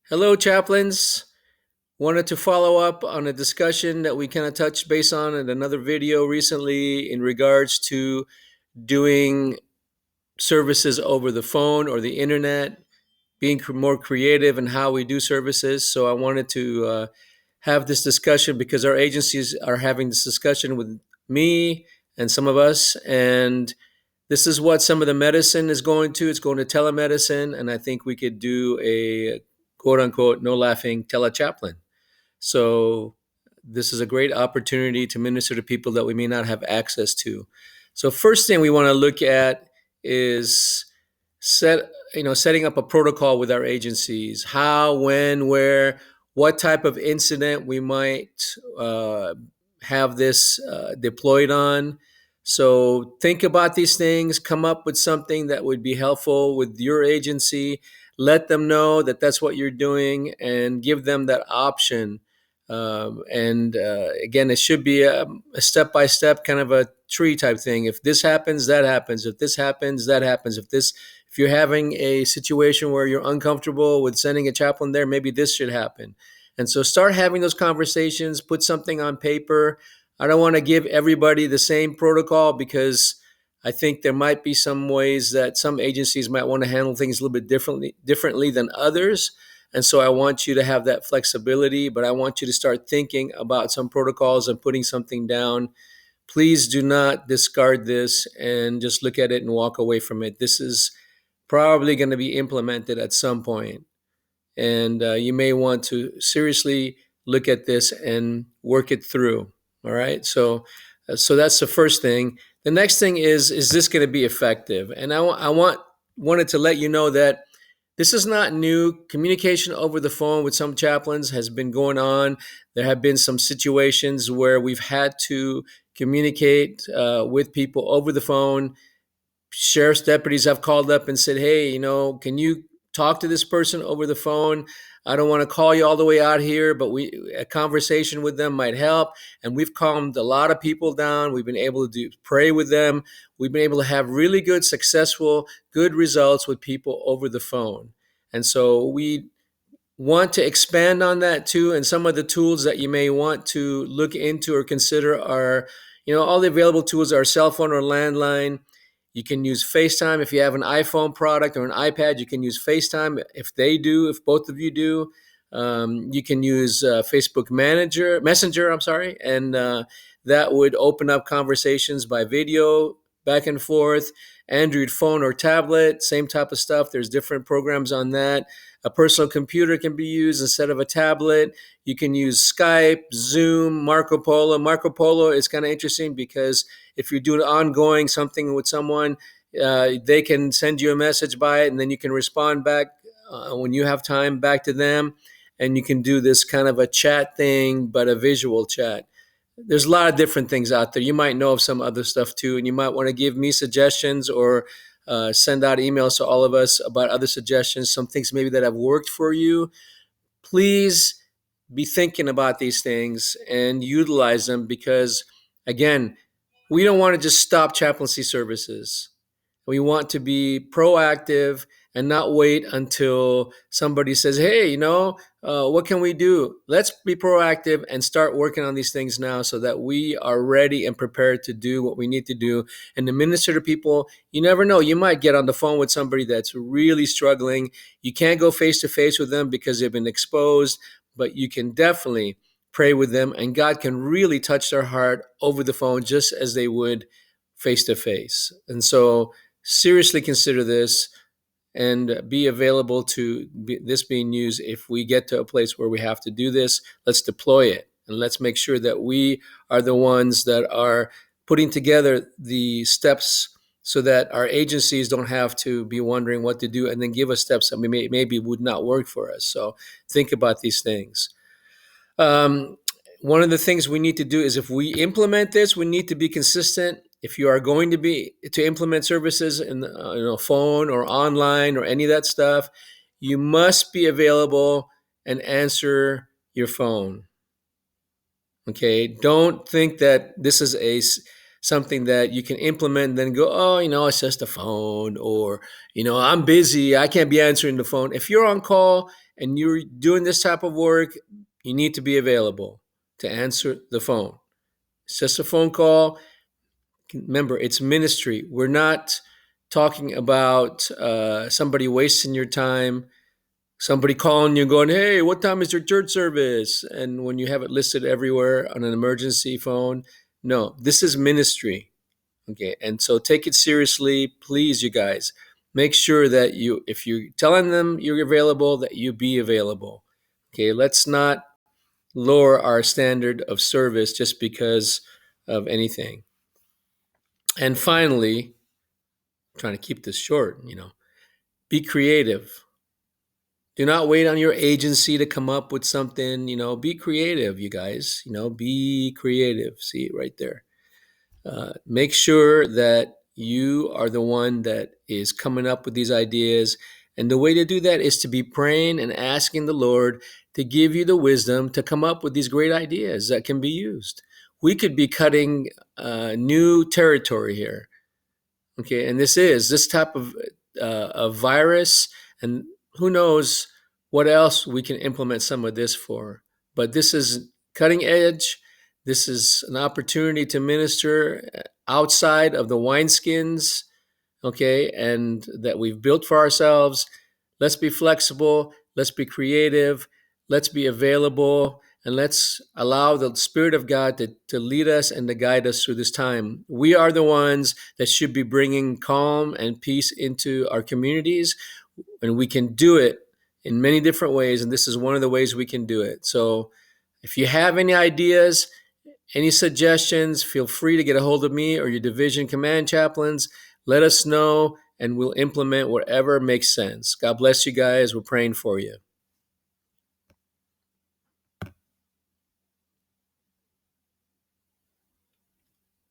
Hello, chaplains. Wanted to follow up on a discussion that we kind of touched base on in another video recently in regards to doing services over the phone or the internet, being more creative in how we do services. So I wanted to have this discussion because our agencies are having this discussion with me and some of us. And this is what some of the medicine is going to. It's going to telemedicine. And I think we could do a quote unquote, no laughing, Tele Chaplain. So this is a great opportunity to minister to people that we may not have access to. So first thing we want to look at is setting up a protocol with our agencies. How, when, where, what type of incident we might have this deployed on. So think about these things, come up with something that would be helpful with your agency. Let them know that that's what you're doing and give them that option. And again, it should be a step-by-step kind of a tree type thing. If this happens, that happens. If this happens, that happens. If you're having a situation where you're uncomfortable with sending a chaplain there, maybe this should happen. And so start having those conversations, put something on paper. I don't want to give everybody the same protocol because I think there might be some ways that some agencies might want to handle things a little bit differently than others. And so I want you to have that flexibility, but I want you to start thinking about some protocols and putting something down. Please do not discard this and just look at it and walk away from it. This is probably going to be implemented at some point. And you may want to seriously look at this and work it through. All right. So that's the first thing. The next thing is this going to be effective? And wanted to let you know that this is not new. Communication over the phone with some chaplains has been going on. There have been some situations where we've had to communicate with people over the phone. Sheriff's deputies have called up and said, hey, can you talk to this person over the phone? I don't want to call you all the way out here, but a conversation with them might help. And we've calmed a lot of people down. We've been able to pray with them. We've been able to have really good, successful, good results with people over the phone. And so we want to expand on that too. And some of the tools that you may want to look into or consider are, all the available tools are cell phone or landline. You can use FaceTime. If you have an iPhone product or an iPad, you can use FaceTime. If both of you do, you can use Facebook Messenger, and that would open up conversations by video back and forth. Android phone or tablet, same type of stuff. There's different programs on that. A personal computer can be used instead of a tablet. You can use Skype, Zoom, Marco Polo. Marco Polo is kind of interesting because if you're doing ongoing something with someone, they can send you a message by it, and then you can respond back when you have time back to them. And you can do this kind of a chat thing, but a visual chat. There's a lot of different things out there. You might know of some other stuff too, and you might want to give me suggestions or send out emails to all of us about other suggestions, some things maybe that have worked for you. Please be thinking about these things and utilize them because, again, we don't want to just stop chaplaincy services. We want to be proactive and not wait until somebody says, hey, what can we do? Let's be proactive and start working on these things now so that we are ready and prepared to do what we need to do. And to minister to people, you never know. You might get on the phone with somebody that's really struggling. You can't go face to face with them because they've been exposed, but you can definitely pray with them, and God can really touch their heart over the phone just as they would face to face. And so seriously consider this and be available to this being used. If we get to a place where we have to do this, let's deploy it. And let's make sure that we are the ones that are putting together the steps so that our agencies don't have to be wondering what to do and then give us steps that maybe would not work for us. So think about these things. One of the things we need to do is if we implement this, we need to be consistent. If you are going to implement services in phone or online or any of that stuff, you must be available and answer your phone. Okay, don't think that this is a something that you can implement and then go, oh, it's just a phone, or, I'm busy, I can't be answering the phone. If you're on call and you're doing this type of work, you need to be available to answer the phone. It's just a phone call. Remember, it's ministry. We're not talking about somebody wasting your time, somebody calling you going, hey, what time is your church service? And when you have it listed everywhere on an emergency phone. No, this is ministry. Okay. And so take it seriously, please, you guys. Make sure that if you're telling them you're available, that you be available. Okay. Let's not lower our standard of service just because of anything. And finally, I'm trying to keep this short, be creative. Do not wait on your agency to come up with something, be creative, you guys, be creative. See it right there. Make sure that you are the one that is coming up with these ideas. And the way to do that is to be praying and asking the Lord to give you the wisdom to come up with these great ideas that can be used. We could be cutting new territory here. Okay, and this type of virus, and who knows what else we can implement some of this for. But this is cutting edge. This is an opportunity to minister outside of the wineskins, okay, and that we've built for ourselves. Let's be flexible. Let's be creative. Let's be available. And let's allow the Spirit of God to lead us and to guide us through this time. We are the ones that should be bringing calm and peace into our communities. And we can do it in many different ways. And this is one of the ways we can do it. So if you have any ideas, any suggestions, feel free to get a hold of me or your division command chaplains. Let us know, and we'll implement whatever makes sense. God bless you guys. We're praying for you.